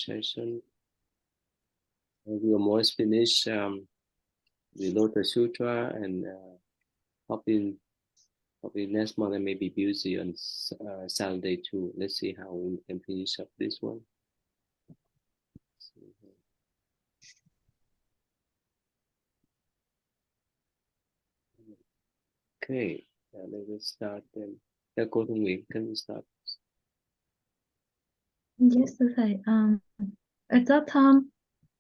session. We almost finished the Lotus Sutra, and hoping next month I may be busy on Saturday too. Let's see how we can finish up this one. Okay, let's start then. Cô Thu Nguyễn, can you start? Yes, okay. At that time,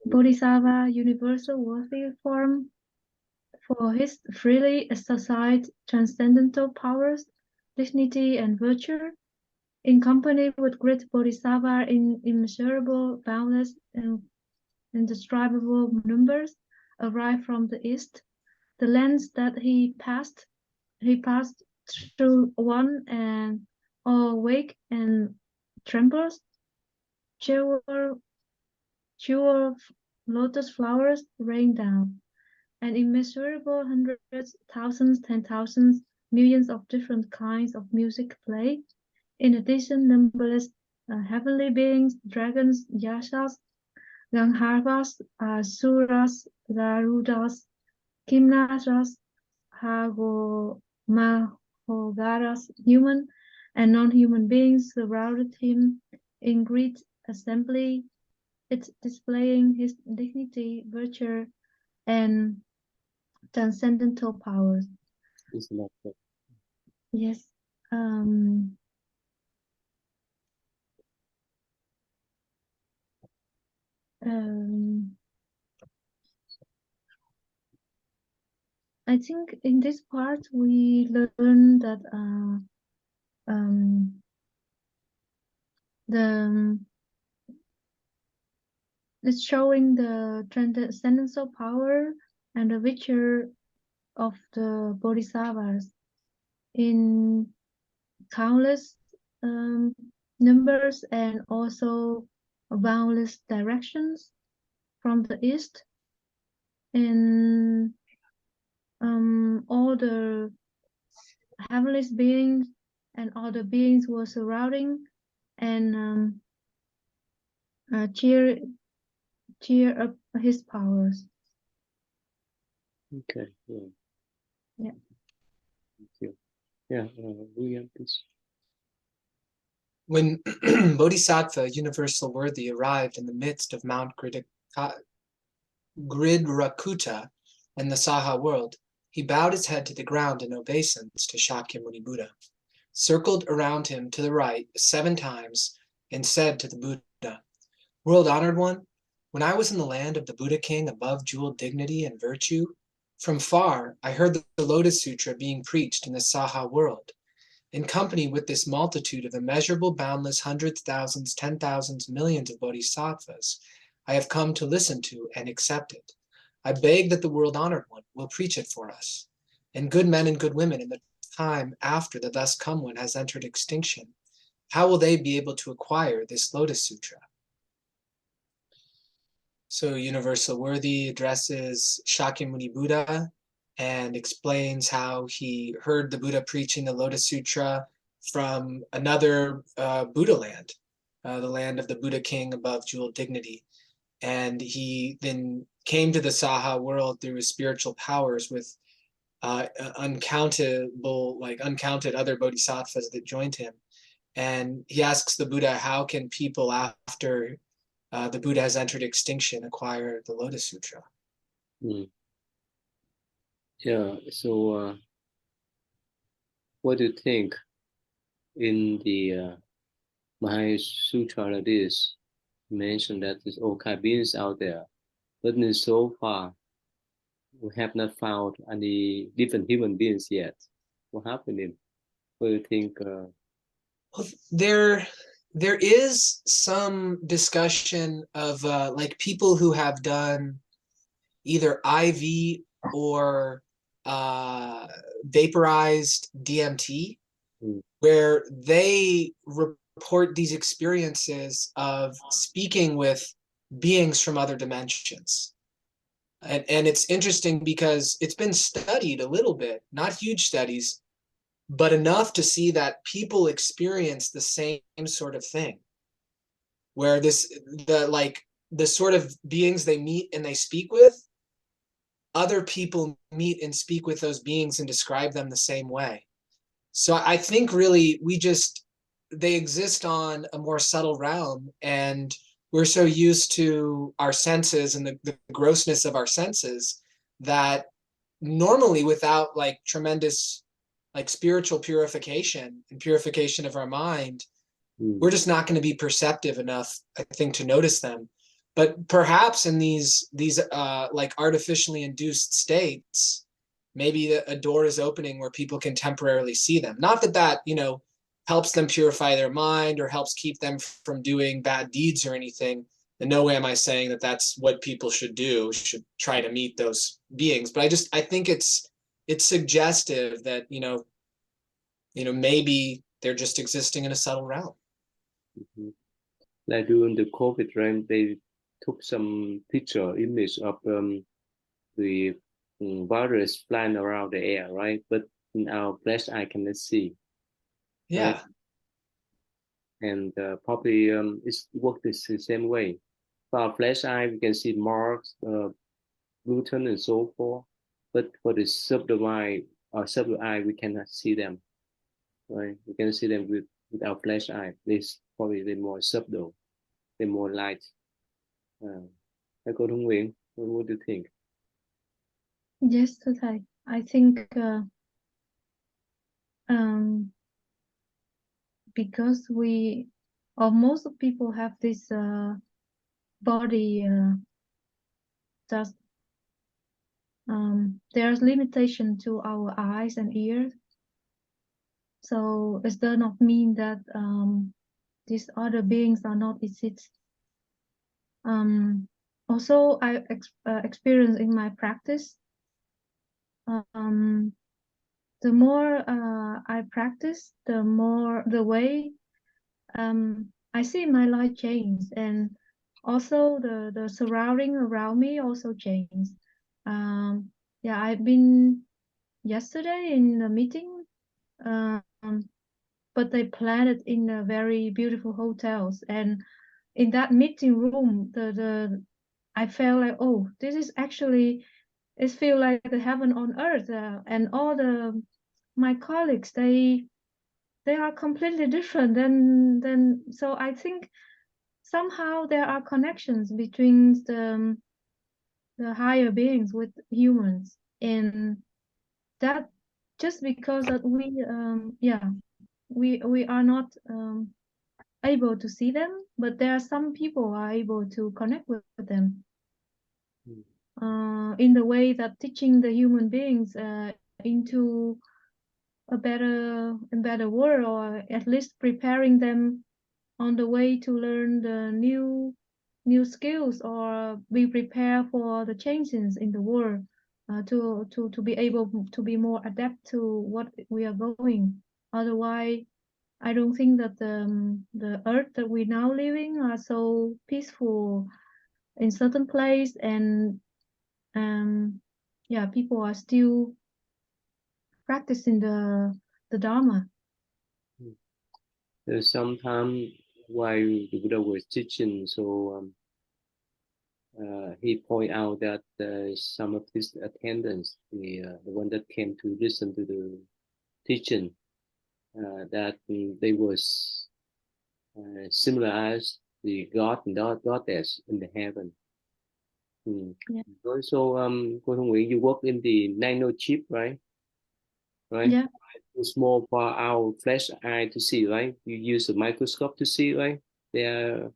Bodhisattva universal worthy form for his freely exercised transcendental powers, dignity, and virtue, in company with great Bodhisattva in immeasurable, boundless, and indescribable numbers, arrived from the east. The lands that he passed through one and all wake and trembles. Jewel lotus flowers rain down, and immeasurable hundreds, thousands, 10,000s, millions of different kinds of music play. In addition, numberless heavenly beings, dragons, yashas, gandharvas, asuras, garudas, kimnaras, mahogaras, human and non-human beings surrounded him in great assembly. It's displaying his dignity, virtue, and transcendental powers. Yes. I think in this part we learn that it's showing the transcendental power and the virtue of the bodhisattvas in countless numbers and also boundless directions from the east, and all the heavenly beings and all the beings were surrounding and cheer up his powers. Okay. Yeah. Yeah. Thank you. Yeah, William, please. When Bodhisattva Universal Worthy arrived in the midst of Mount Gridrakutta and the Saha world, he bowed his head to the ground in obeisance to Shakyamuni Buddha, circled around him to the right 7 times, and said to the Buddha, "World-honored one, when I was in the land of the Buddha King above jeweled dignity and virtue, from far I heard the Lotus Sutra being preached in the Saha world. In company with this multitude of immeasurable, boundless hundreds, thousands, 10,000s, millions of bodhisattvas, I have come to listen to and accept it. I beg that the world-honored one will preach it for us. And good men and good women in the time after the thus come one has entered extinction, how will they be able to acquire this Lotus Sutra?" So Universal Worthy addresses Shakyamuni Buddha and explains how he heard the Buddha preaching the Lotus Sutra from another Buddha land, the land of the Buddha King above jeweled dignity. And he then came to the Saha world through his spiritual powers with uncounted other bodhisattvas that joined him. And he asks the Buddha, how can people after the Buddha has entered extinction acquire the Lotus Sutra? Yeah, so what do you think in the Mahayana Sutra that is mentioned that there's all kind of beings out there, but in so far we have not found any different human beings yet. What happened? What do you think? Well, there is some discussion of like people who have done either IV or vaporized DMT, where they report these experiences of speaking with beings from other dimensions. And it's interesting because it's been studied a little bit, not huge studies, but enough to see that people experience the same sort of thing, where the sort of beings they meet and they speak with, other people meet and speak with those beings and describe them the same way. So I think really they exist on a more subtle realm, and we're so used to our senses and the grossness of our senses that normally without like tremendous like spiritual purification and purification of our mind, we're just not going to be perceptive enough, I think, to notice them. But perhaps in these like artificially induced states, maybe a door is opening where people can temporarily see them. Not that helps them purify their mind or helps keep them from doing bad deeds or anything. In no way am I saying that that's what people should do, should try to meet those beings. But I think it's suggestive that maybe they're just existing in a subtle realm. Like during the COVID, right? They took some picture image of the virus flying around the air, right? But in our flesh eye cannot see. Yeah. Right? And probably it's worked the same way. For our flesh eye, we can see marks, gluten, and so forth. But for the subtle eye, we cannot see them. Right? We can see them with our flesh eye. They're more subtle, they're more light. Cô Thông Nguyễn, what do you think? Yes, thầy. I think because most people have this body just there's limitation to our eyes and ears, so it does not mean that these other beings are not exist. Also, I experience in my practice, the more I practice, the way I see my life change, and also the surrounding around me also change. Yeah, I've been yesterday in a meeting, but they planned it in a very beautiful hotels, and in that meeting room, I felt like, oh, this is actually, it feels like the heaven on earth, and all my colleagues, they are completely different than so I think somehow there are connections between the higher beings with humans, and that just because that we are not able to see them, but there are some people who are able to connect with them in the way that teaching the human beings into a better world, or at least preparing them on the way to learn the new skills, or be prepared for the changes in the world, to be able to be more adapt to what we are going. Otherwise, I don't think that the earth that we now living are so peaceful in certain place, and people are still practicing the Dharma. Sometimes while the Buddha was teaching, so he point out that some of his attendants, the one that came to listen to the teaching, that they was similar as the god and goddess in the heaven. Yeah. Also, cô Thông Nguyễn, you work in the nano chip, right? Right. Yeah. It's more for our flesh eye to see, right? You use a microscope to see, right? They're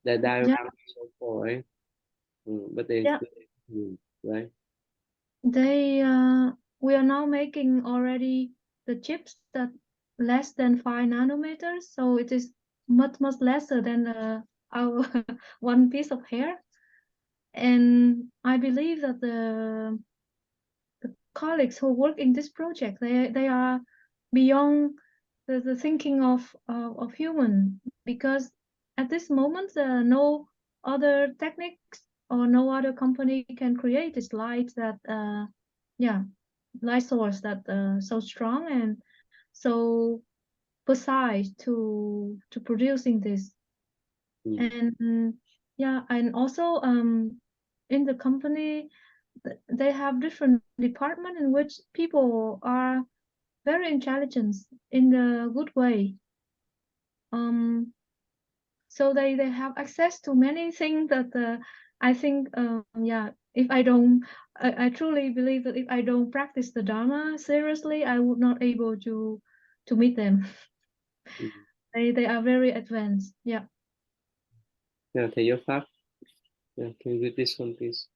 diagram, Yeah. so forth, right? But they, Yeah. right? They we are now making already the chips that less than 5 nanometers, so it is much lesser than our one piece of hair. And I believe that the colleagues who work in this project, they are beyond the thinking of human, because at this moment no other techniques or no other company can create this light that light source that so strong and so precise to producing this. And yeah, and also in the company they have different department in which people are very intelligent in the good way. So they have access to many things that I think yeah, if I don't I truly believe that if I don't practice the Dharma seriously, I would not able to meet them. They are very advanced. Yeah. Yeah, thầy giáo pháp. Yeah, can you read this one, please?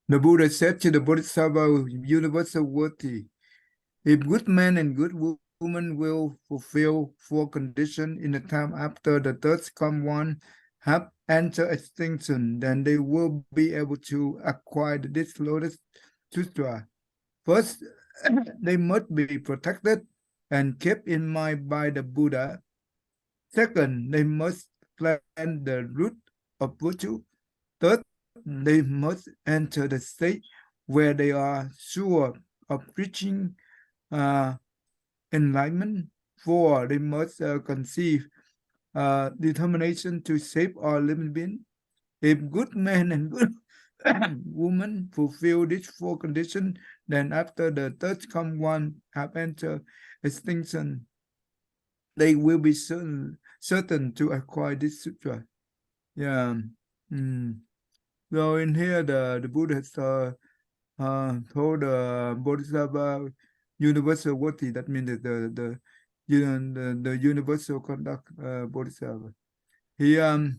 The Buddha said to the Bodhisattva universal worthy, if good men and good women will fulfill four conditions in the time after the third come one have entered extinction, then they will be able to acquire this lotus sutra. First, they must be protected and kept in mind by the Buddha. Second, they must plant the root of virtue. Third, they must enter the state where they are sure of reaching enlightenment. Four, they must conceive determination to save all living beings. If good men and good women fulfill these four conditions, then after the third come one have entered extinction, they will be certain to acquire this sutra. Yeah. So in here, the Buddha has told Bodhisattva universal worthy. That means that the universal conduct Bodhisattva. The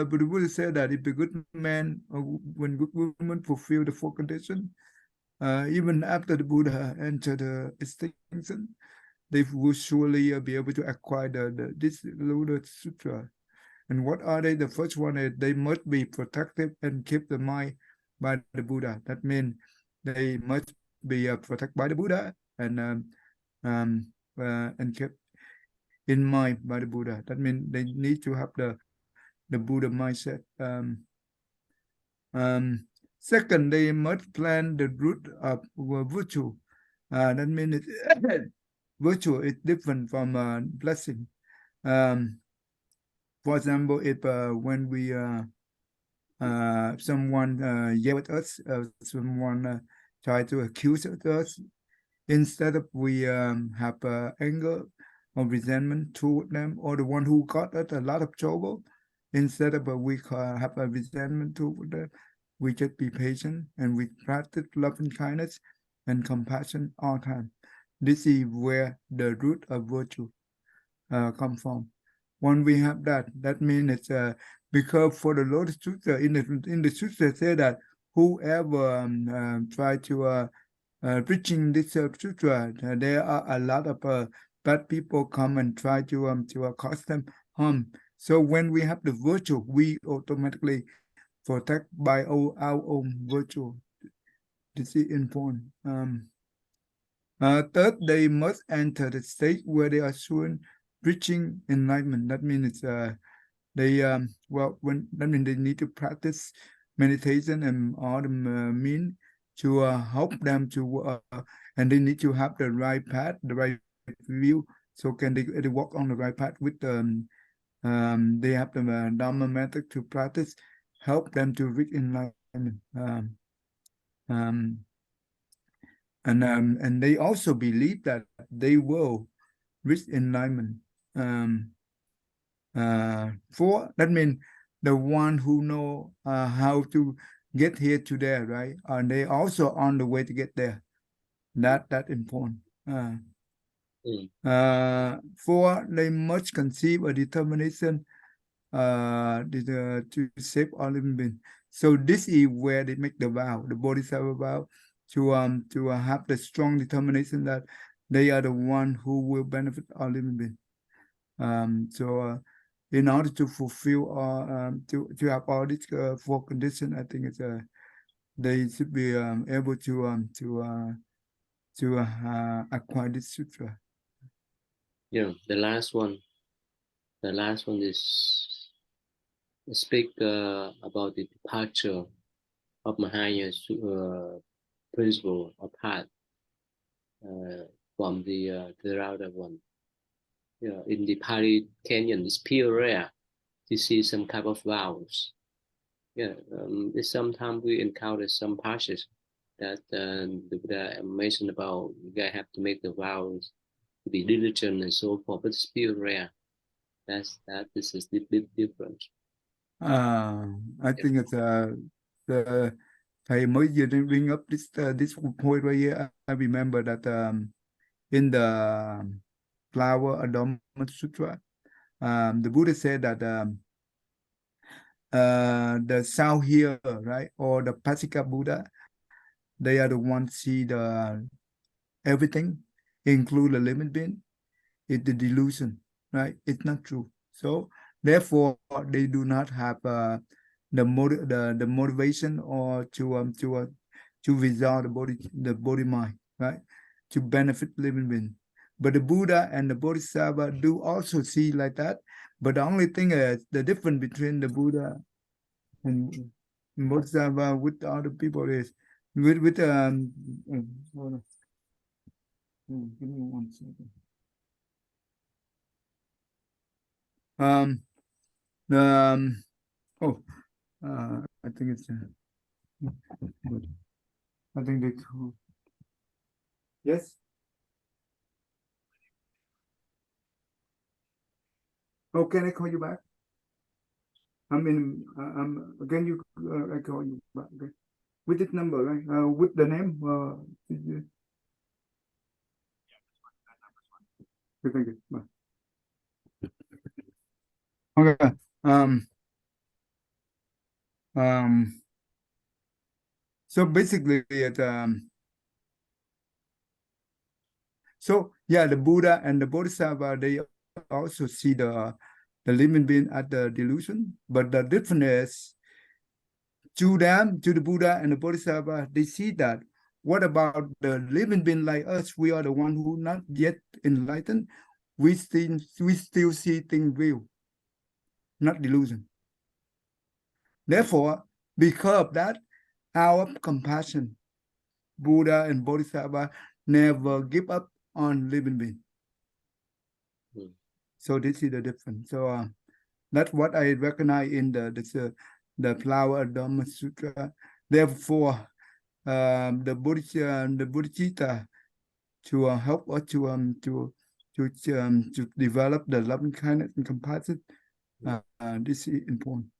Buddha said that if the good man or when good woman fulfill the four conditions, even after the Buddha entered the extinction, they will surely be able to acquire this Lotus Sutra. And what are they? The first one is they must be protected and kept the mind by the Buddha. That means they must be protected by the Buddha and kept in mind by the Buddha. That means they need to have the Buddha mindset. Second, they must plant the root of virtue. That means virtue is different from blessing. For example, if when we someone yell at us, someone try to accuse us, instead of we have anger or resentment toward them or the one who got us a lot of trouble, instead of we have a resentment toward them, we just be patient and we practice love and kindness and compassion all time. This is where the root of virtue come from. When we have that, that means it's because for the Lotus Sutra, in the Sutra say that whoever try to preaching this sutra, there are a lot of bad people come and try to cause them harm. So when we have the virtue, we automatically protect by our own virtue. This is important. Third, they must enter the state where they are soon reaching enlightenment. That means they that means they need to practice meditation and all the mean to help them to and they need to have the right path, the right view, so can they walk on the right path with they have the Dharma method to practice, help them to reach enlightenment. And they also believe that they will reach enlightenment. For that means the one who know how to get here to there, right? And they also on the way to get there. That important. For they must conceive a determination to save all living beings. So this is where they make the vow, the Bodhisattva vow, to have the strong determination that they are the one who will benefit all living beings. In order to fulfill to have all these four conditions, I think it's they should be able to acquire this sutra. Yeah, the last one is speak about the departure of Mahaya principle or path. from the outer one. Yeah, in the Pali Canyon, it's pure rare to see some kind of vows. Yeah, sometimes we encounter some passages that the Buddha mentioned about you guys have to make the vows to be diligent and so forth, but it's still rare. This is a bit different. I think it's the thầy mới vừa bring up this point right here. I remember that in the Flower Adornment Sutra, the Buddha said that the sound here, right, or the Pasika Buddha, they are the ones see the everything, include the limit being. It's the delusion, right? It's not true. So therefore, they do not have the motivation or to resolve the body mind, right? To benefit living being. But the Buddha and the Bodhisattva do also see like that. But the only thing is the difference between the Buddha and Bodhisattva with the other people is with give me 1 second. I think it's good. I think they cool. Yes. Oh, can I call you back? I mean, can you? I call you back. Okay. With this number, right? With the name. Okay, thank you. Bye. Okay. So basically, so yeah, the Buddha and the Bodhisattva, they also see the living being at the delusion, but the difference is to them, to the Buddha and the Bodhisattva, they see that. What about the living being like us? We are the one who not yet enlightened. We still see things real, not delusion. Therefore, because of that, our compassion, Buddha and Bodhisattva never give up on living being. So this is the difference. So that's what I recognize in the Flower Adornment Sutra. Therefore, the Bodhicitta to help us to develop the loving kindness and compassion. This is important.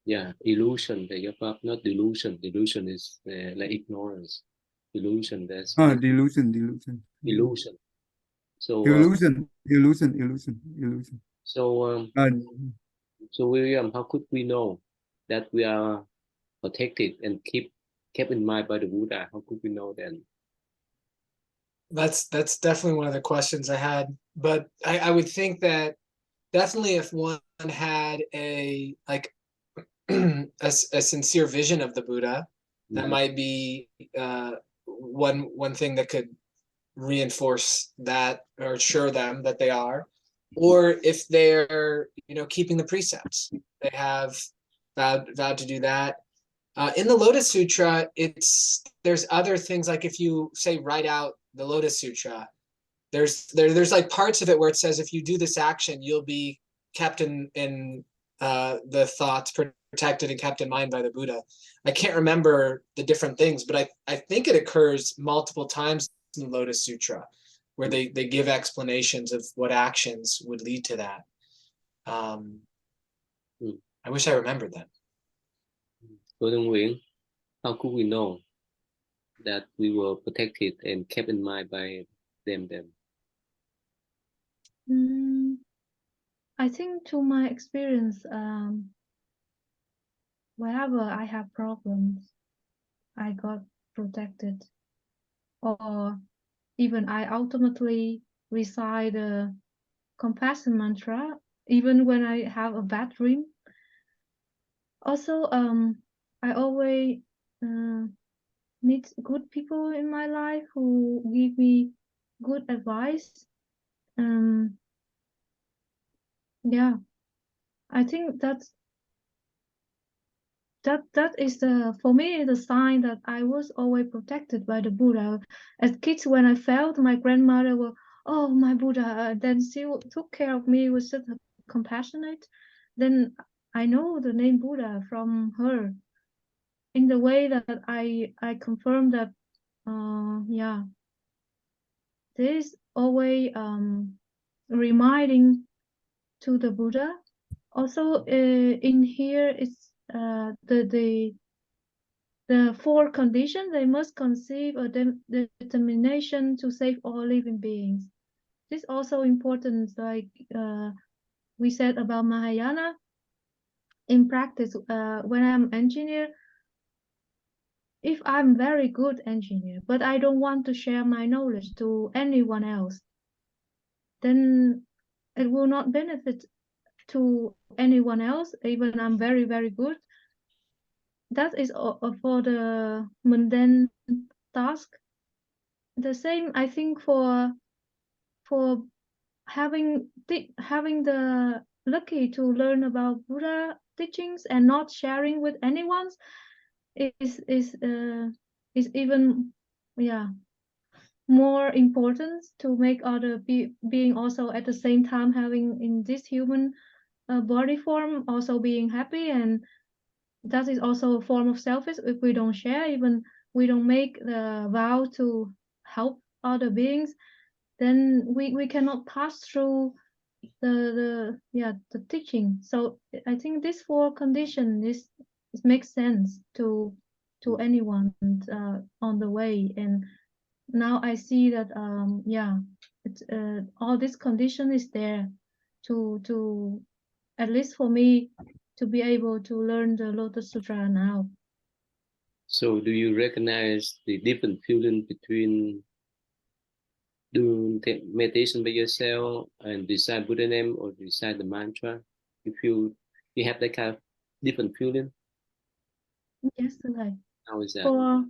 Yeah, illusion. The above, not delusion. Delusion is like ignorance. Delusion. That's Delusion. So illusion. So William, how could we know that we are protected and kept in mind by the Buddha? How could we know then? That's definitely one of the questions I had. But I would think that definitely if one had a like a sincere vision of the Buddha, that might be one thing that could reinforce that or assure them that they are. Or if they're keeping the precepts, they have vowed to do that. In the Lotus Sutra, there's other things, like if you say write out the Lotus Sutra, there's like parts of it where it says if you do this action, you'll be kept in the thoughts, protected and kept in mind by the Buddha. I can't remember the different things, but I think it occurs multiple times in the Lotus Sutra, where they give explanations of what actions would lead to that. I wish I remembered that. Golden Wing, how could we know that we were protected and kept in mind by them then? I think to my experience, whenever I have problems, I got protected, or even I ultimately recite the compassion mantra even when I have a bad dream. Also, I always meet good people in my life who give me good advice. Yeah, I think that's that is for me the sign that I was always protected by the Buddha. As kids, when I felt, my grandmother will, oh, my Buddha, then she took care of me with such a compassionate. Then I know the name Buddha from her, in the way that I confirm that yeah, there is always reminding to the Buddha. Also in here is the 4 conditions. They must conceive a determination to save all living beings. This is also important, like we said about Mahayana. In practice, when I'm engineer, if I'm very good engineer, but I don't want to share my knowledge to anyone else, then it will not benefit to anyone else, even I'm very, very good. That is for the mundane task. The same, I think, for having the lucky to learn about Buddha teachings and not sharing with anyone is even more important to make other being also at the same time having in this human body form also being happy. And that is also a form of selfish if we don't share, even we don't make the vow to help other beings, then we cannot pass through the teaching. So I think this 4 condition is makes sense to anyone on the way. And now I see that it's all this condition is there to at least for me to be able to learn the Lotus Sutra now. So do you recognize the different feeling between doing meditation by yourself and recite Buddha name or recite the mantra? You have that kind of different feeling? Yes, right. How is that? For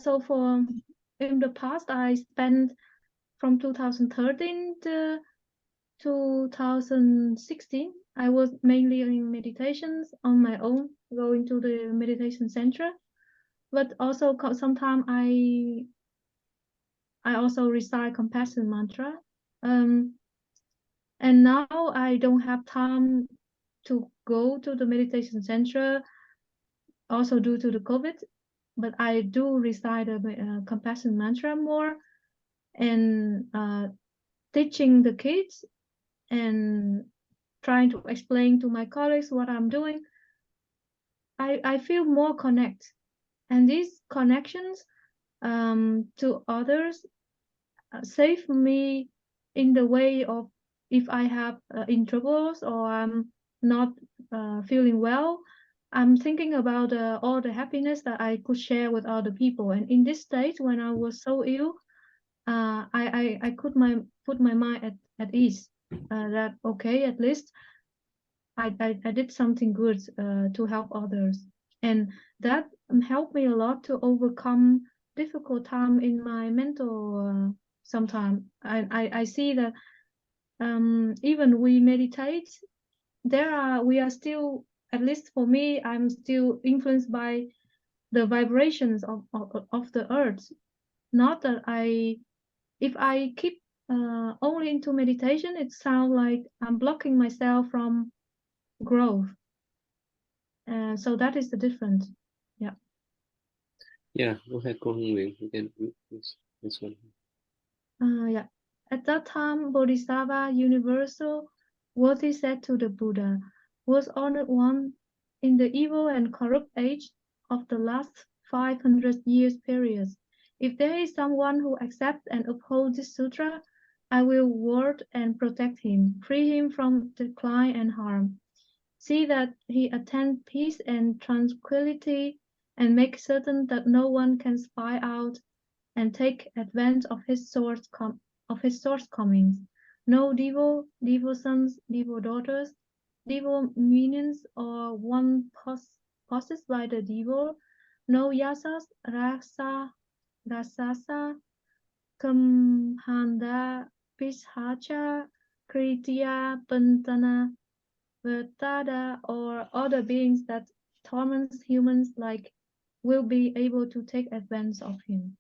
so for in the past I spent from 2013 to 2016, I was mainly in meditations on my own, going to the meditation center. But also sometimes I also recite compassion mantra. And now I don't have time to go to the meditation center, also due to the COVID. But I do recite a compassion mantra more, and teaching the kids and trying to explain to my colleagues what I'm doing. I feel more connect, and these connections to others save me in the way of if I have in troubles or I'm not feeling well. I'm thinking about all the happiness that I could share with other people. And in this stage, when I was so ill, I could put my mind at ease. That okay, at least I did something good to help others, and that helped me a lot to overcome difficult time in my mental. Sometimes I see that even we meditate, we are still, at least for me, I'm still influenced by the vibrations of the earth. Not that if I keep only into meditation, it sounds like I'm blocking myself from growth. So that is the difference. Yeah. Yeah, go ahead, go Nguyễn. You can read this one. Yeah. At that time, Bodhisattva universal, what he said to the Buddha, was honored one in the evil and corrupt age of the last 500 years period. If there is someone who accepts and upholds this sutra, I will ward and protect him, free him from decline and harm. See that he attains peace and tranquility, and make certain that no one can spy out and take advantage of his shortcomings. No devil, devil sons, devil daughters, devil minions, or one possessed by the devil. No yasas, rasasa, kamhanda, pishacha, kritya, pantana, Vetada or other beings that torments humans like will be able to take advantage of him.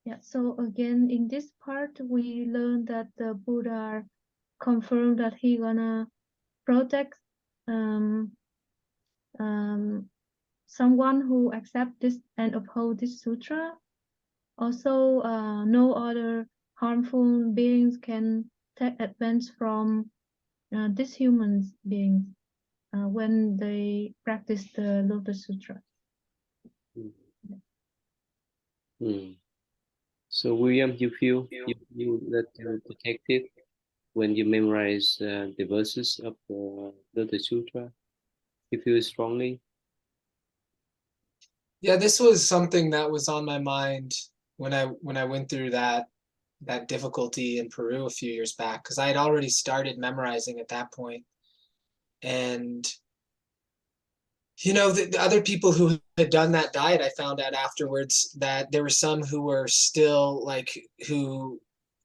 Yeah, so again, in this part, we learn that the Buddha confirmed that he gonna protect um, someone who accept this and uphold this sutra. Also, no other harmful beings can take advantage from these human beings when they practice the Lotus Sutra. Mm. So William, you feel that you're protected when you memorize the verses of the Sutra? You feel strongly? Yeah, this was something that was on my mind when I went through that difficulty in Peru a few years back, because I had already started memorizing at that point. And the other people who had done that diet, I found out afterwards that there were some who were still who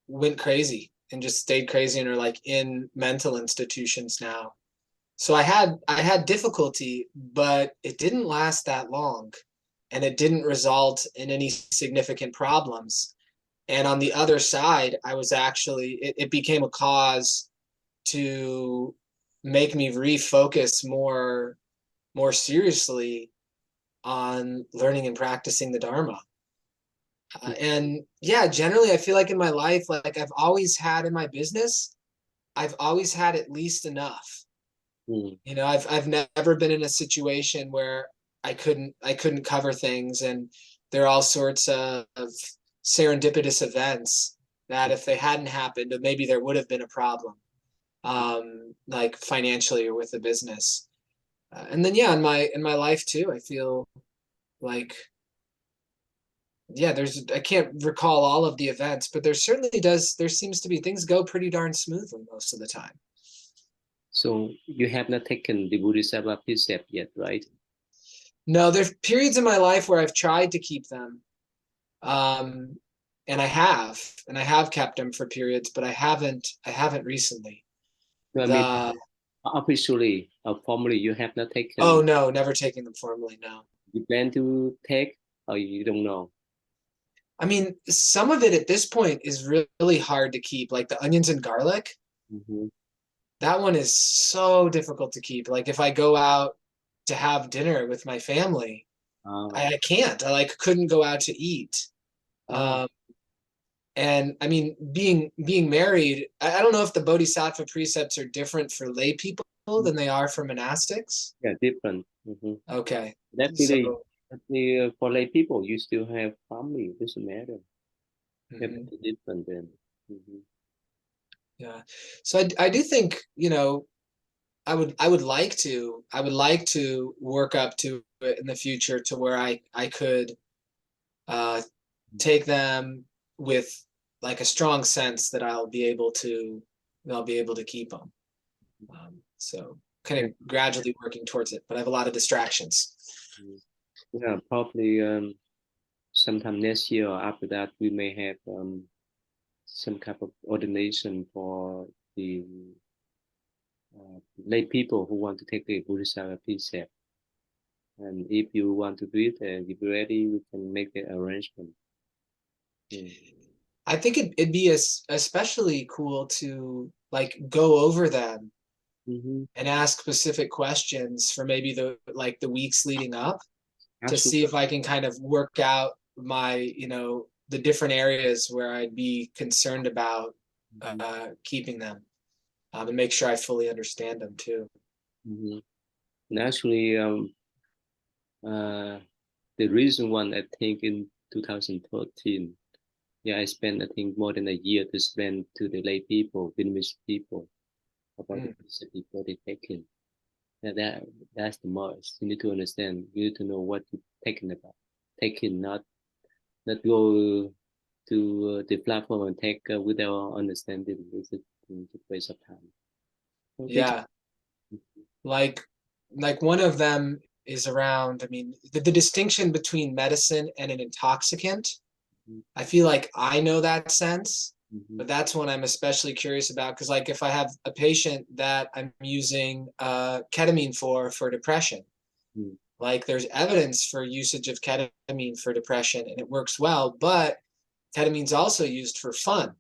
went crazy and just stayed crazy and are like in mental institutions now. So I had difficulty, but it didn't last that long, and it didn't result in any significant problems. And on the other side, I was actually it became a cause to make me refocus more seriously on learning and practicing the Dharma. And yeah, generally, I feel like in my life, like I've always had in my business, I've always had at least enough. Mm. I've never been in a situation where I couldn't cover things, and there are all sorts of serendipitous events that if they hadn't happened, maybe there would have been a problem, like financially or with the business. And then yeah, in my life too, I feel like I can't recall all of the events, but there seems to be things go pretty darn smoothly most of the time. So you have not taken the Bodhisattva precept yet, right? No, there's periods in my life where I've tried to keep them. And I have kept them for periods, but I haven't recently. No, I mean, officially, formally, you have not taken. Oh no, never taken them formally. No. You plan to take, or you don't know? I mean, some of it at this point is really hard to keep, like the onions and garlic. Mm-hmm. That one is so difficult to keep. Like if I go out to have dinner with my family, I can't. I couldn't go out to eat. And I mean, being married, I don't know if the Bodhisattva precepts are different for lay people than they are for monastics. Yeah, different. Mm-hmm. Okay. Definitely, for lay people, you still have family. It doesn't matter. Mm-hmm. Different then. Mm-hmm. Yeah. So I do think, I would like to work up to it in the future to where I could take them with like a strong sense that I'll be able to keep them. So kind of gradually working towards it, but I have a lot of distractions. Yeah, probably sometime next year or after that, we may have some kind of ordination for the lay people who want to take the Bodhisattva precept. And if you want to do it and if you're ready, we can make the arrangement. I think it'd be especially cool to like go over them and ask specific questions for maybe the weeks leading up. Absolutely. To see if I can kind of work out my, the different areas where I'd be concerned about keeping them, and make sure I fully understand them too. Mm-hmm. And actually, the reason one, I think in 2013, I spent, I think, more than a year to spend to the lay people, Vietnamese people, about the precept before they take it. That's the most. You need to understand. You need to know what you're taking about. Taking, not go to the platform and take without understanding. It's a waste of time. Okay. Yeah, like one of them is around. I mean, the distinction between medicine and an intoxicant. I feel like I know that sense, Mhm. But that's one I'm especially curious about, because like if I have a patient that I'm using ketamine for depression, Mm. like there's evidence for usage of ketamine for depression and it works well, but ketamine's also used for fun.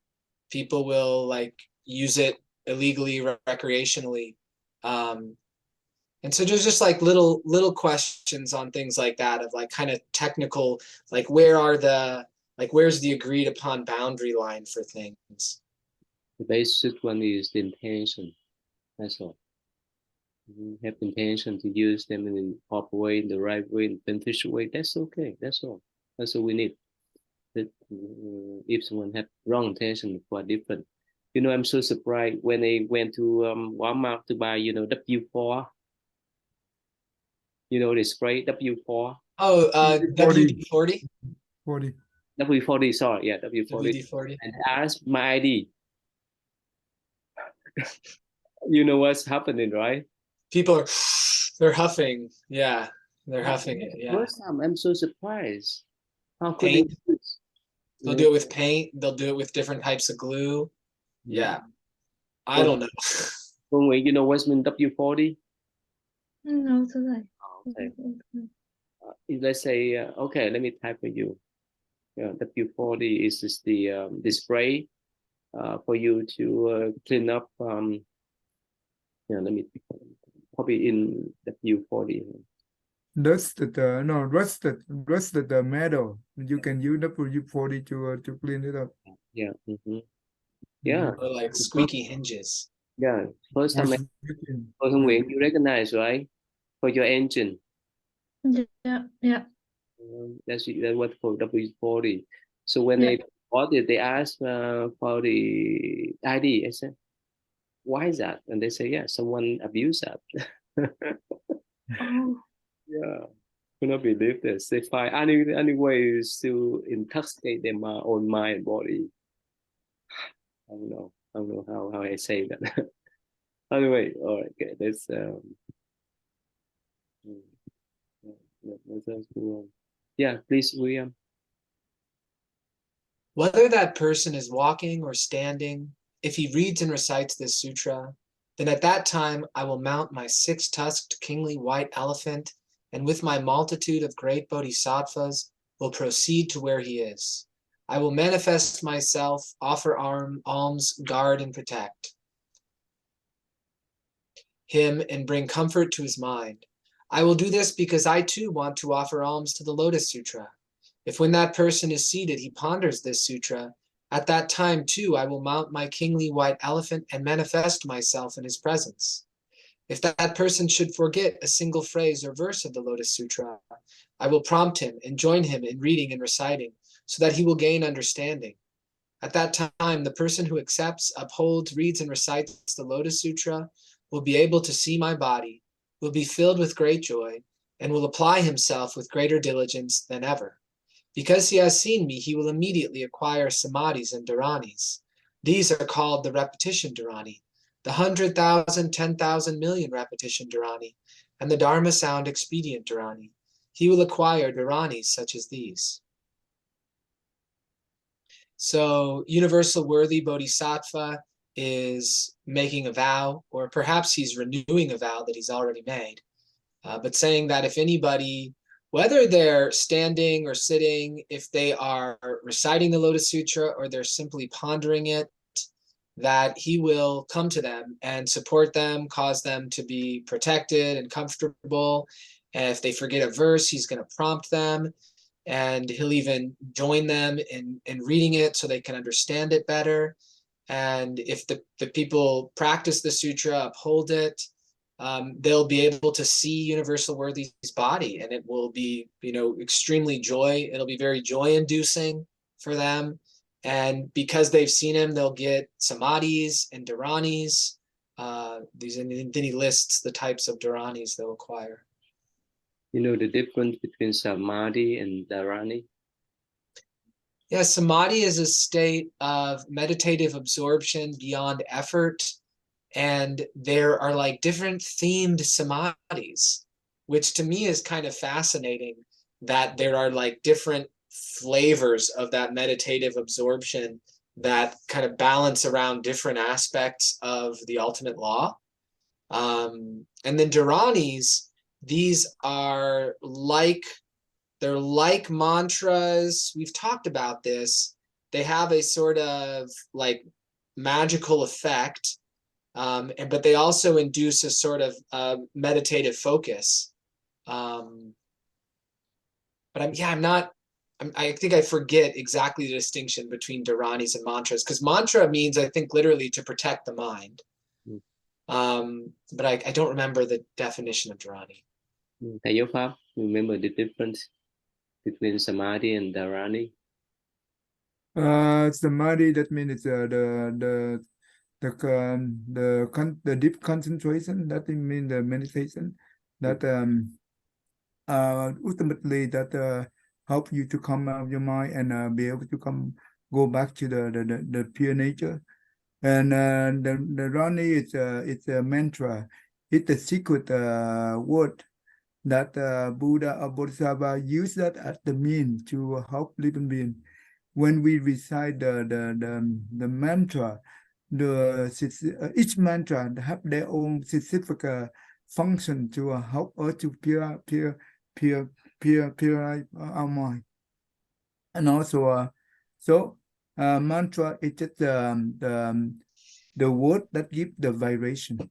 People will like use it illegally, recreationally. And so there's just like little questions on things like that, of like kind of technical, like where's the agreed upon boundary line for things. The basic one is the intention. That's all. You have intention to use them in the proper way, in the right way, in the beneficial way. That's okay. That's all. That's all we need. That if someone have wrong intention for different, I'm so surprised when I went to Walmart to buy, W4. The spray W4. Oh, WD-40. WD-40? 40. W40, sorry, yeah, W40. WD-40. And ask my ID. You know what's happening, right? People are, they're huffing. Yeah, they're huffing it. Yeah. First time, I'm so surprised. How could Paint. they do this? They'll do it with paint. They'll do it with different types of glue. Yeah. I don't know. Phương Nguyễn, you know what's mean W40? No, today. Okay. Let's say, okay, let me type for you. W40 is just the spray for you to clean up. Let me copy in W40. Rusted metal. You can use W40 to clean it up. Yeah. Yeah. Or like squeaky hinges. Yeah. First time, Phương Nguyễn, you recognize, right? For your engine. Yeah. That's what for W40. So when they bought it, they asked for the ID. I said, why is that? And they say, yeah, someone abused that. Oh. Yeah. Could not believe this. They find any way to intoxicate their own mind and body. I don't know how I say that. Anyway, all right, okay, let's move on. Yeah, please, William. Whether that person is walking or standing, if he reads and recites this sutra, then at that time I will mount my six-tusked kingly white elephant, and with my multitude of great bodhisattvas will proceed to where he is. I will manifest myself, offer alms, guard, and protect him, and bring comfort to his mind. I will do this because I too want to offer alms to the Lotus Sutra. If when that person is seated, he ponders this sutra, at that time too I will mount my kingly white elephant and manifest myself in his presence. If that person should forget a single phrase or verse of the Lotus Sutra, I will prompt him and join him in reading and reciting, so that he will gain understanding. At that time, the person who accepts, upholds, reads, and recites the Lotus Sutra will be able to see my body, will be filled with great joy, and will apply himself with greater diligence than ever. Because he has seen me, he will immediately acquire samadhis and dharanis. These are called the repetition dharani, the 100,000, 10,000 million repetition dharani, and the dharma sound expedient dharani. He will acquire dharanis such as these. So universal worthy bodhisattva is making a vow, or perhaps he's renewing a vow that he's already made, but saying that if anybody, whether they're standing or sitting, if they are reciting the Lotus Sutra or they're simply pondering it, that he will come to them and support them, cause them to be protected and comfortable. And if they forget a verse, he's going to prompt them, and he'll even join them in reading it so they can understand it better. And if the people practice the sutra, uphold it, they'll be able to see Universal Worthy's body, and it will be, extremely joy. It'll be very joy-inducing for them. And because they've seen him, they'll get samadhis and dharanis. And then he lists the types of dharanis they'll acquire. You know the difference between samadhi and dharani? Yeah, samadhi is a state of meditative absorption beyond effort. And there are like different themed samadhis, which to me is kind of fascinating, that there are like different flavors of that meditative absorption that kind of balance around different aspects of the ultimate law. And then Dharanis, these are they're like mantras. We've talked about this. They have a sort of like magical effect, but they also induce a sort of meditative focus. But I think I forget exactly the distinction between Dharanis and mantras, because mantra means, I think, literally to protect the mind. But I don't remember the definition of Dharani. Thầy giáo pháp, remember the difference between samadhi and dharani? Samadhi, that means the deep concentration. That means the meditation. That ultimately that help you to come out of your mind and be able to go back to the pure nature. And the Rani it's a mantra. It's a secret word that Buddha or Bodhisattva use that as the mean to help living being. When we recite the mantra, each mantra have their own specific function to help us to purify our mind. And also, mantra is just the word that gives the vibration.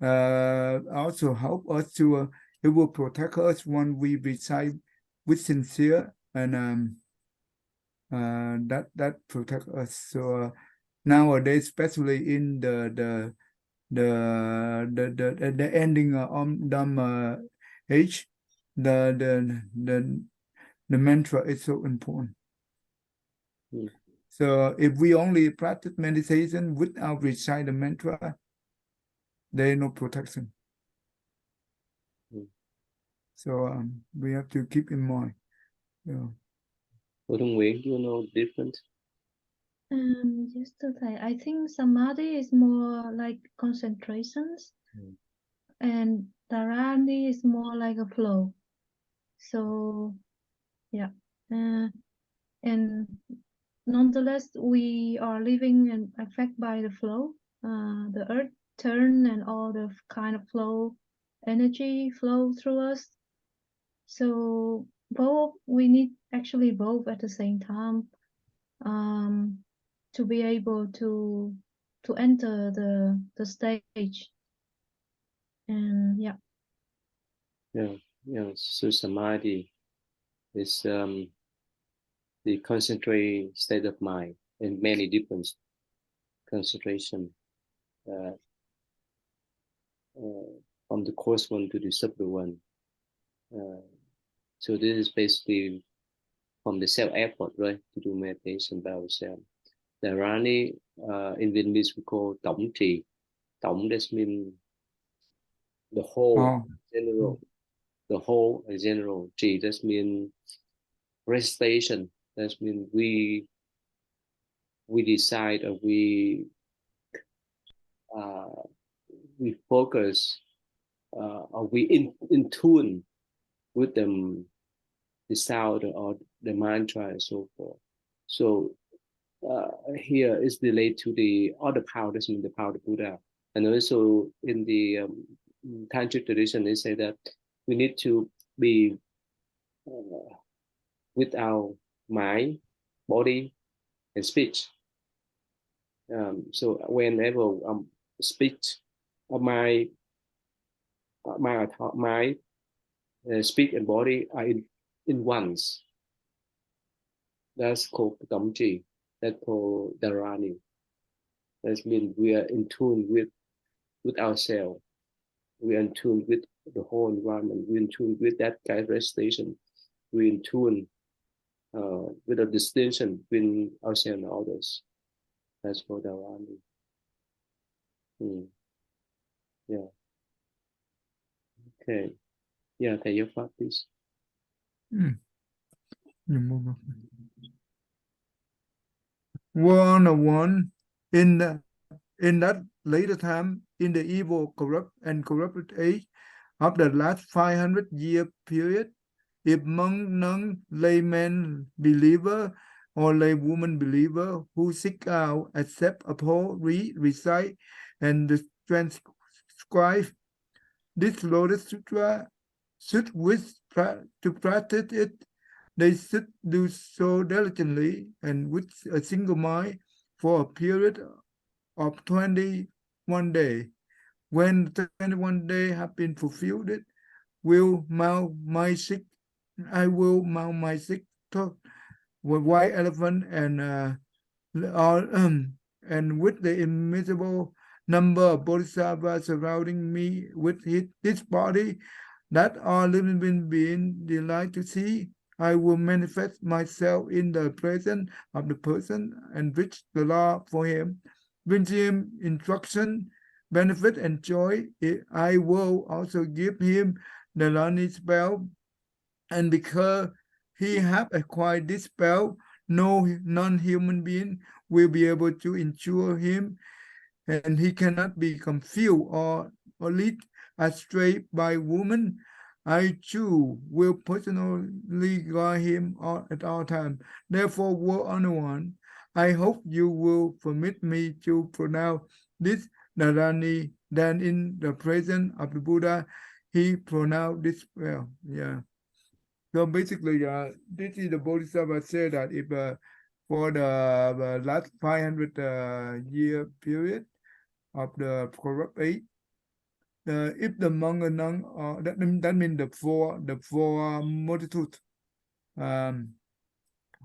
Also help us to it will protect us when we recite with sincere, and that protect us. So nowadays, especially in the ending Dhamma age, the mantra is so important. So if we only practice meditation without recite the mantra, there is no protection. So we have to keep in mind. Cô Trung Nguyễn, do you know the difference? Just to say, I think samadhi is more like concentrations, and dharani is more like a flow. So, yeah, and nonetheless, we are living and affected by the flow. The earth turn and all the kind of flow, energy flow through us. So we need actually both at the same time, to be able to enter the stage. And yeah. So samadhi is the concentrated state of mind, and many different concentration from the coarse one to the subtle one. So this is basically from the self-effort, right, to do meditation by ourselves. The Rani, in Vietnamese we call tổng trì. Tổng, that means the whole, general. The whole in general. Trì, that means recitation. That means we decide, or we focus, or we in tune with them, the sound or the mantra and so forth. So here is related to the other power, that means the power of the Buddha. And also in the Tantric tradition, they say that we need to be with our mind, body, and speech. So whenever speech of my speech and body are in once, that's called tổng trì. That's called dharani. That means we are in tune with ourselves. We are in tune with the whole environment. We're in tune with that kind of recitation. We're in tune with a distinction between ourselves and others. That's called dharani. Yeah. Okay. Yeah, thầy giáo pháp, please. One in that later time, in the evil, corrupt and corrupted age of the last 500-year period, if monk, nun, layman believer, or laywoman believer who seek out, accept, uphold, read, recite, and transcribe this Lotus Sutra should wish to practice it. They should do so diligently and with a single mind for a period of 21 days. When 21 days have been fulfilled, will mount my sick. I will mount my sick white elephant and with the immeasurable number of bodhisattvas surrounding me with his body that all living beings delight to see, I will manifest myself in the presence of the person and preach the law for him, bring him instruction, benefit, and joy. I will also give him the Lani spell, and because he have acquired this spell, no non-human being will be able to ensure him, and he cannot be confused or lead astray by women. I too will personally guard him at all times. Therefore, World Honored One, I hope you will permit me to pronounce this Narani. Then in the presence of the Buddha, he pronounced this spell. Yeah. So basically, this is the Bodhisattva said that if for the last 500 year period of the corrupt age, if the monk and nun, that means the four multitude,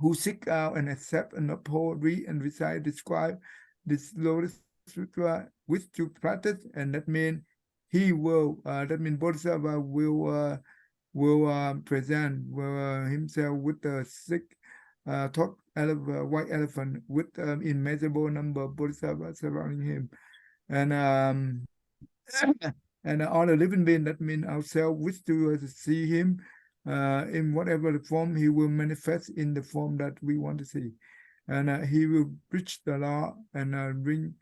who seek out and accept and uphold, read and recite, describe this Lotus Sutra, which to practice, and that means he will, that means Bodhisattva will present himself with the sick white elephant with immeasurable number of bodhisattvas surrounding him, and and all the living beings, that means ourselves, wish to see him in whatever form he will manifest in the form that we want to see, and he will preach the law and bring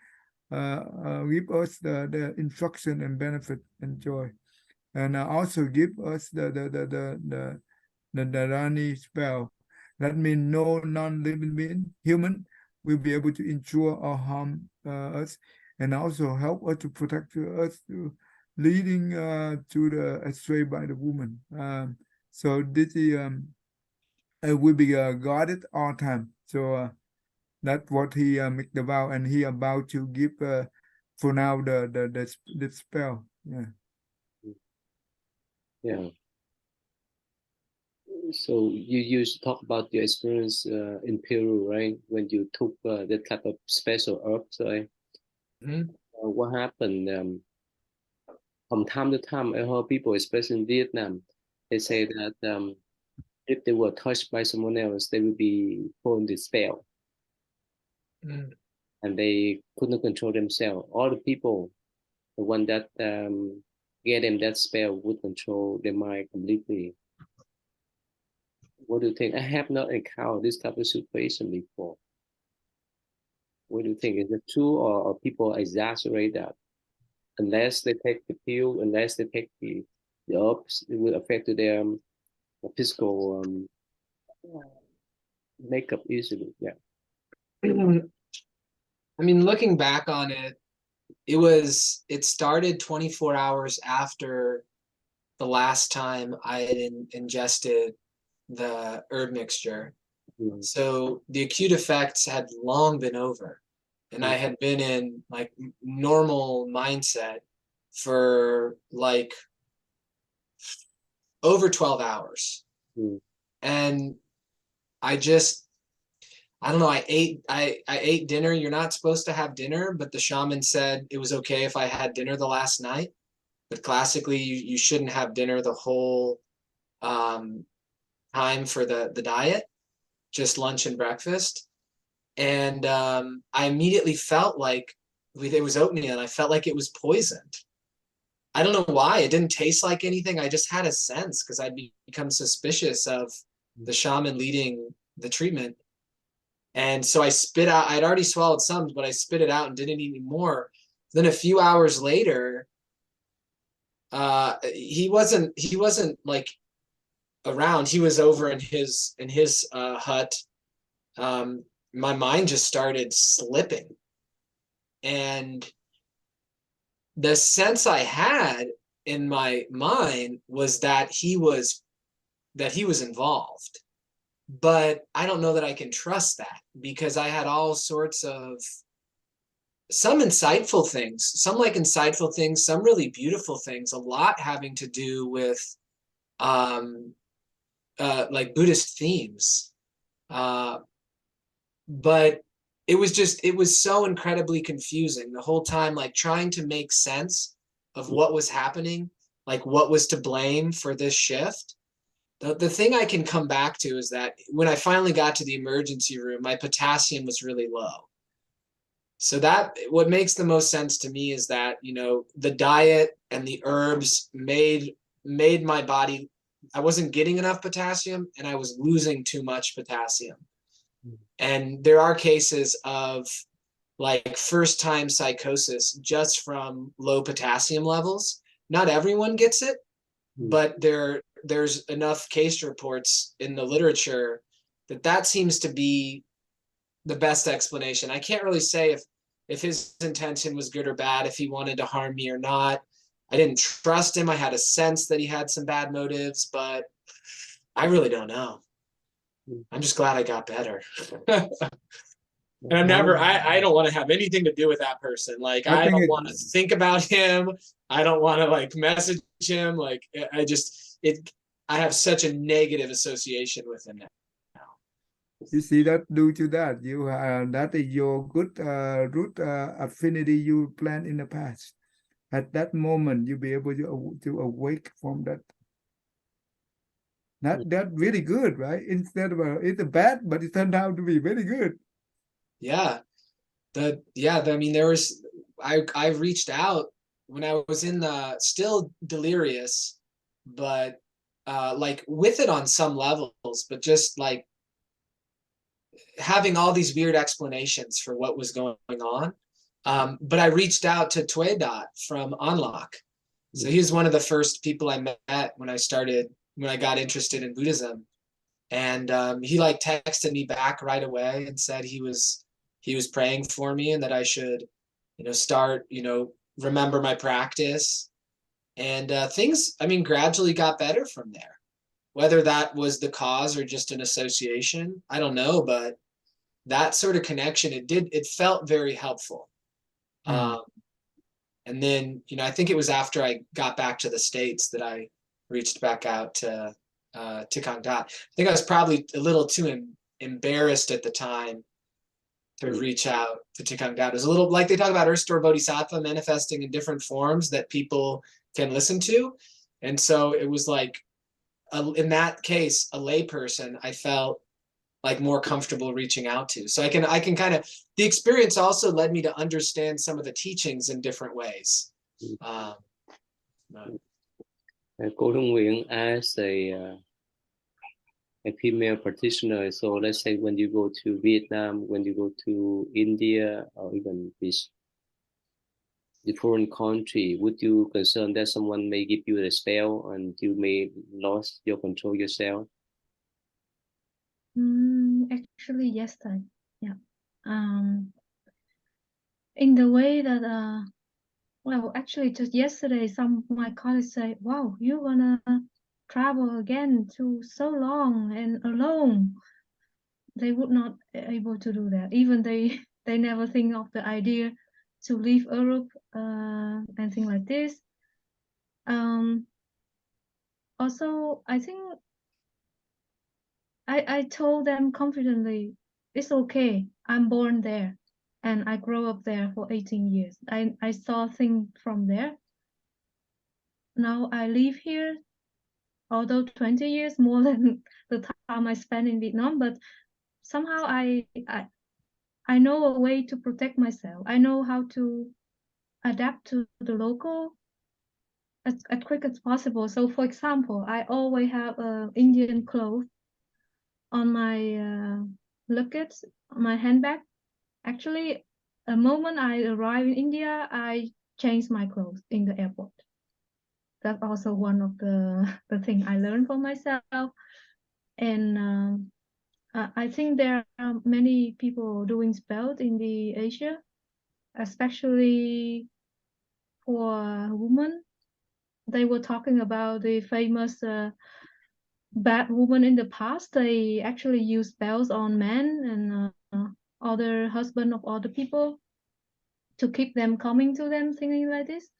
give us the instruction and benefit and joy, and also give us the Dharani spell. That means no non-living being, human, will be able to ensure or harm us, and also help us to protect us, leading to the astray by the woman. So this is will be guarded all time. So that's what he make the vow, and he about to give for now the spell. Yeah. Yeah. So you used to talk about your experience in Peru, right? When you took that type of special herbs, right? What happened? From time to time, I heard people, especially in Vietnam, they say that if they were touched by someone else, they would be put in the spell, and they couldn't control themselves. All the people, the one that gave them that spell, would control their mind completely. What do you think? I have not encountered this type of situation before. What do you think? Is it true, or people exaggerate that? Unless they take the pill, unless they take the herbs, it will affect their physical makeup easily. Yeah. I mean, looking back on it, it started 24 hours after the last time I had ingested the herb mixture. So the acute effects had long been over, and I had been in like normal mindset for like over 12 hours. And I don't know, I ate dinner. You're not supposed to have dinner, but the shaman said it was okay if I had dinner the last night. But classically, you shouldn't have dinner the whole time for the diet, just lunch and breakfast. And I immediately felt like it was oatmeal, and I felt like it was poisoned. I don't know why. It didn't taste like anything. I just had a sense, because I'd become suspicious of the shaman leading the treatment. And so I spit out, I'd already swallowed some, but I spit it out and didn't eat any more. Then a few hours later, he wasn't like around. He was over in his hut. My mind just started slipping, and the sense I had in my mind was that he was involved. But I don't know that I can trust that, because I had all sorts of some insightful things, some really beautiful things, a lot having to do with like Buddhist themes. But it was so incredibly confusing the whole time, like trying to make sense of what was happening, like what was to blame for this shift. The thing I can come back to is that when I finally got to the emergency room, my potassium was really low. So that what makes the most sense to me is that, you know, the diet and the herbs made my body, I wasn't getting enough potassium and I was losing too much potassium. And there are cases of like first time psychosis just from low potassium levels. Not everyone gets it, but there's enough case reports in the literature that seems to be the best explanation. I can't really say if his intention was good or bad, if he wanted to harm me or not. I didn't trust him. I had a sense that he had some bad motives, but I really don't know. I'm just glad I got better. And I don't want to have anything to do with that person. Like, I don't want to think about him. I don't want to like message him. Like, I have such a negative association with him now. You see that due to that, that is your good root affinity you planned in the past. At that moment, you'll be able to awake from that. That really good, right? Instead of it's bad, but it turned out to be very good. Yeah. I mean, I reached out when I was in the still delirious, but like with it on some levels, but just like having all these weird explanations for what was going on. But I reached out to Tue Dot from Unlock. So he was one of the first people I met when I got interested in Buddhism. And he like texted me back right away and said he was praying for me and that I should, you know, start, you know, remember my practice. And things, I mean, gradually got better from there. Whether that was the cause or just an association, I don't know, but that sort of connection, it felt very helpful. And then, you know, I think it was after I got back to the States that I reached back out to Thich Dot. I think I was probably a little too embarrassed at the time to reach out to Thich Dot. It was a little like they talk about Earth Store Bodhisattva manifesting in different forms that people can listen to. And so it was like, in that case, a layperson, I felt like more comfortable reaching out to. So I can kind of, the experience also led me to understand some of the teachings in different ways. Cô Đông Nguyễn, as a female practitioner, so let's say when you go to Vietnam, when you go to India, or even this the foreign country, would you concern that someone may give you a spell and you may lose your control yourself? Actually, yes, yeah. In the way that well, actually, just yesterday, some of my colleagues say, "Wow, you're gonna travel again to so long and alone." They would not able to do that. Even they never think of the idea to leave Europe and things like this. Also, I think I told them confidently, it's okay. I'm born there and I grew up there for 18 years. I saw things from there. Now I live here, although 20 years more than the time I spent in Vietnam, but somehow I know a way to protect myself. I know how to adapt to the local as quick as possible. So for example, I always have Indian clothes on my luggage, my handbag. Actually, the moment I arrive in India, I change my clothes in the airport. that's also one of the thing I learned for myself. And I think there are many people doing spells in the Asia, especially for women. They were talking about the famous bad woman in the past. They actually use spells on men and other husband of other people to keep them coming to them, thinking like this.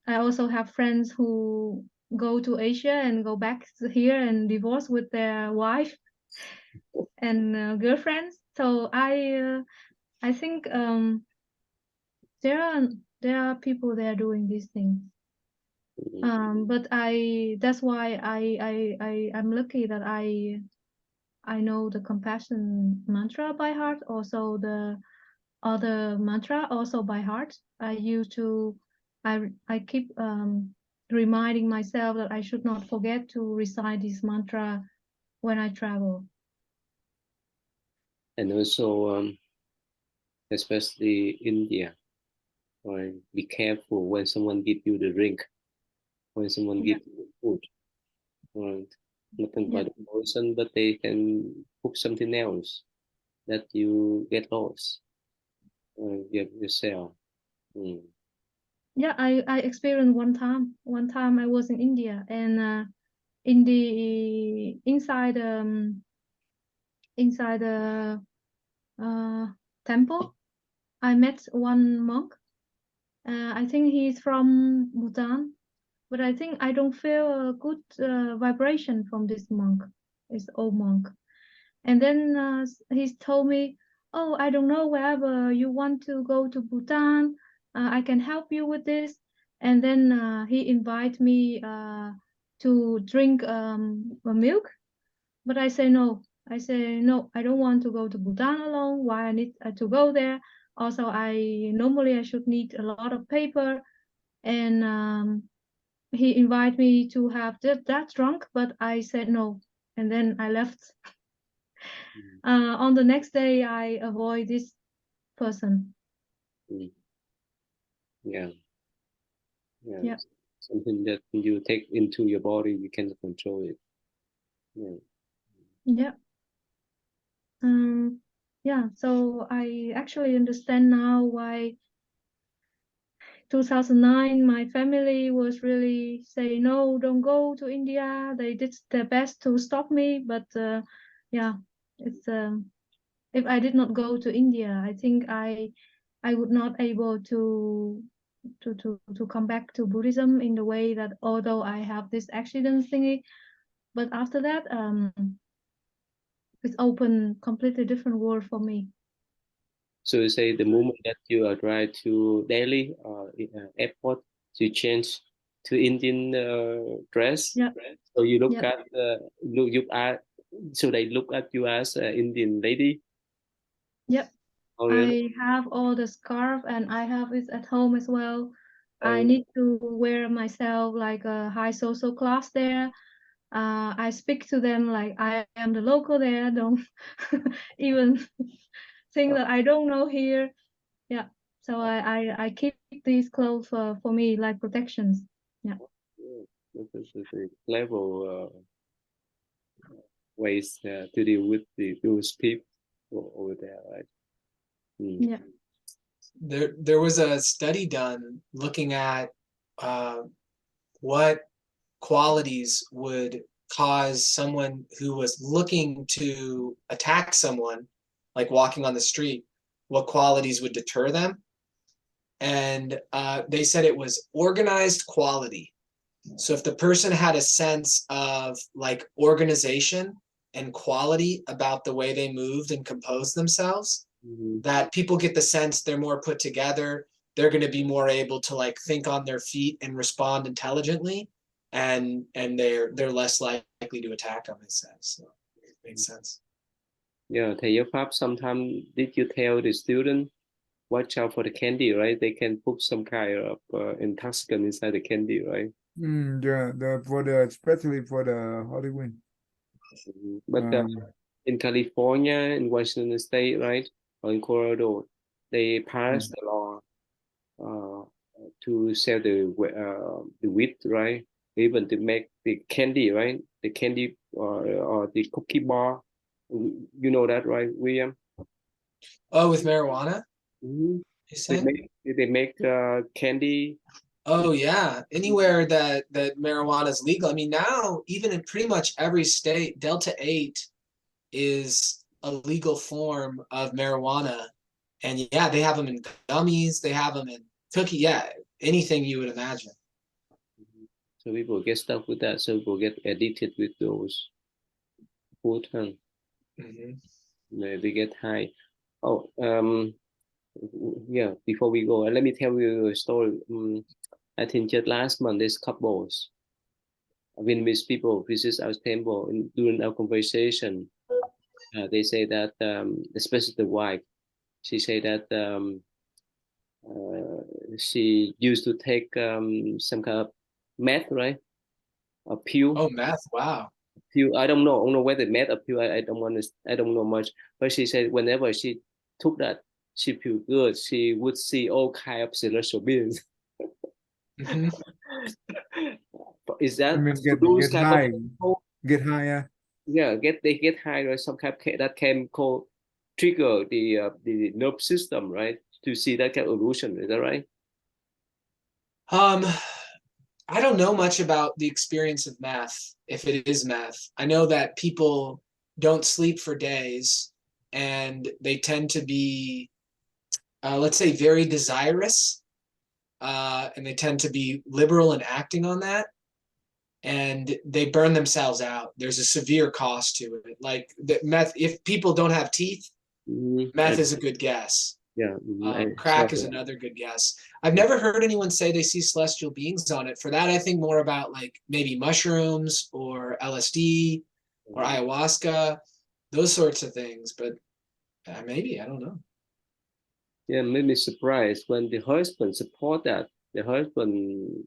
I also have friends who go to Asia and go back to here and divorce with their wife and girlfriends. So I think there are people there doing these things. But that's why I'm lucky that I know the compassion mantra by heart, also the other mantra also by heart. I keep reminding myself that I should not forget to recite this mantra when I travel. And also, especially India, or be careful when someone give you the drink, when someone Yeah. give you food, or nothing Yeah. but the poison, but they can put something else that you get lost, or get yourself. Yeah, I experienced one time. One time I was in India and in the inside the temple, I met one monk. I think he's from Bhutan, but I think I don't feel a good vibration from this monk, this old monk. And then he told me, "Oh, I don't know wherever you want to go to Bhutan. I can help you with this." And then he invited me to drink a milk, but I say no. I say no. I don't want to go to Bhutan alone. Why I need to go there? Also, I should need a lot of paper, and he invited me to have that drunk, but I said no, and then I left. On the next day, I avoid this person. Yeah. Yeah. Something that you take into your body, you can control it. Yeah. Yeah. So I actually understand now why 2009 my family was really saying no, don't go to India. They did their best to stop me, but yeah, it's if I did not go to India, I think I would not able to come back to Buddhism in the way that, although I have this accident thingy, but after that it's open completely different world for me. So you say the moment that you arrive to Delhi airport, you change to Indian dress. Yeah. So you look Yeah. at so they look at you as an Indian lady. Yep. Oh really? I have all the scarf and I have it at home as well. I Oh, need to wear myself like a high social class there. I speak to them like I am the local there. Don't even think that I don't know here. Yeah. So I keep these clothes for me like protections. Yeah. this is a clever ways to deal with those people over there, right? Yeah. There was a study done looking at what qualities would cause someone who was looking to attack someone, like walking on the street, what qualities would deter them. And they said it was organized quality. So if the person had a sense of like organization and quality about the way they moved and composed themselves, that people get the sense they're more put together, they're going to be more able to like think on their feet and respond intelligently, and they're less likely to attack them, it says. So it makes sense. Yeah, thầy giáo Pháp, sometimes did you tell the student watch out for the candy, right? They can put some kind of intoxicant inside the candy, right? Yeah, especially for the Halloween. But in California, in Washington State, right, or in Colorado, they passed the law to sell the wheat, right? Even to make the candy, right? The candy or the cookie bar. You know that, right, William? Oh, with marijuana, Mm-hmm. you saying? They make candy. Oh yeah, anywhere that marijuana is legal. I mean, now even in pretty much every state, Delta 8 is a legal form of marijuana. And yeah, they have them in gummies, they have them in cookie, yeah, anything you would imagine. So people get stuck with that. So people get addicted with those food, huh? Mhm. They get high. Oh, yeah. Before we go, let me tell you a story. I think just last month, this couples, Vietnamese people visit our temple, and during our conversation, they say that, especially the wife, she said that she used to take some kind of meth, right? A pill. Oh, meth, wow. Pill. I don't know. I don't know whether meth or pill. I don't want to. I don't know much. But she said whenever she took that, she feel good. She would see all kind of celestial beings. Mhm. Is I that mean, those get kind high, of, get higher. yeah, they get high, or some kind of, that can call trigger the nerve system, right? To see that kind of illusion. Is that right? Um, I don't know much about the experience of meth, if it is meth. I know that people don't sleep for days and they tend to be, let's say, very desirous, and they tend to be liberal in acting on that. And they burn themselves out. There's a severe cost to it. Like the meth, if people don't have teeth, meth is a good guess. Yeah, I saw Crack is that. another good guess. I've never heard anyone say they see celestial beings on it. For that, I think more about like maybe mushrooms or LSD or ayahuasca, those sorts of things. But maybe, I don't know. Yeah, made me surprised when the husband support that. The husband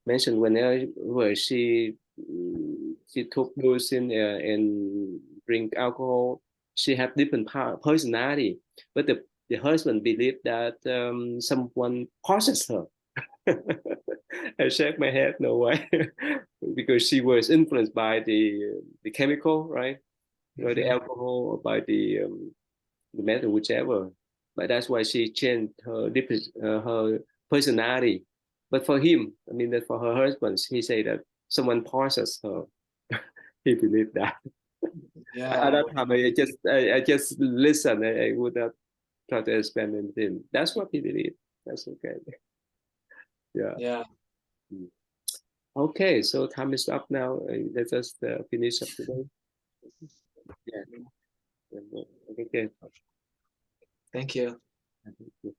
mentioned whenever she took medicine and drink alcohol, she had different personality. But the husband believed that someone possessed her. I shake my head, no way, because she was influenced by the chemical, right? By the Mhm. alcohol, or by the metal, whichever. But that's why she changed her personality. But for him, I mean, that for her husband, he said that someone possessed her. He believed that. At Yeah, that time, I just listen. I would not try to explain anything. That's what he believed. That's okay. Yeah. yeah. Okay, so time is up now. Let's just finish up today. Yeah. Okay. Thank you. Thank you.